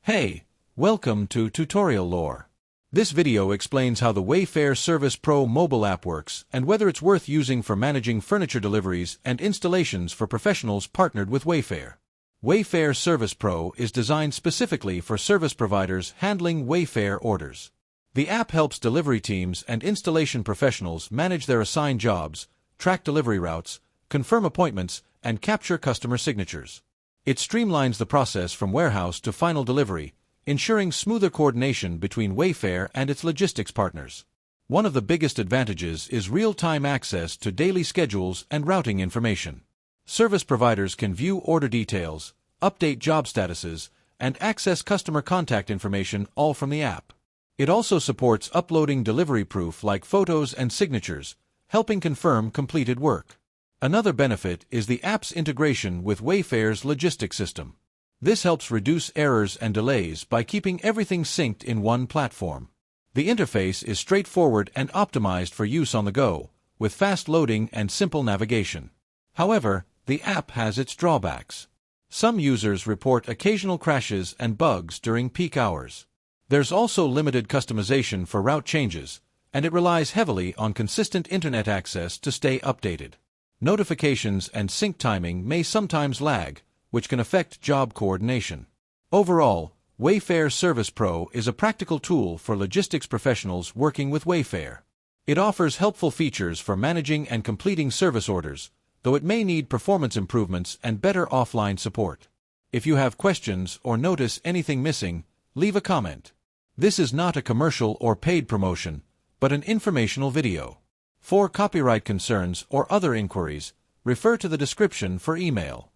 Hey, welcome to Tutorial Lore. This video explains how the Wayfair Service Pro mobile app works and whether it's worth using for managing furniture deliveries and installations for professionals partnered with Wayfair. Wayfair Service Pro is designed specifically for service providers handling Wayfair orders. The app helps delivery teams and installation professionals manage their assigned jobs, track delivery routes, confirm appointments, and capture customer signatures. It streamlines the process from warehouse to final delivery, ensuring smoother coordination between Wayfair and its logistics partners. One of the biggest advantages is real-time access to daily schedules and routing information. Service providers can view order details, update job statuses, and access customer contact information all from the app. It also supports uploading delivery proof like photos and signatures, helping confirm completed work. Another benefit is the app's integration with Wayfair's logistics system. This helps reduce errors and delays by keeping everything synced in one platform. The interface is straightforward and optimized for use on the go, with fast loading and simple navigation. However, the app has its drawbacks. Some users report occasional crashes and bugs during peak hours. There's also limited customization for route changes, and it relies heavily on consistent internet access to stay updated. Notifications and sync timing may sometimes lag, which can affect job coordination. Overall, Wayfair Service Pro is a practical tool for logistics professionals working with Wayfair. It offers helpful features for managing and completing service orders, though it may need performance improvements and better offline support. If you have questions or notice anything missing, leave a comment. This is not a commercial or paid promotion, but an informational video. For copyright concerns or other inquiries, refer to the description for email.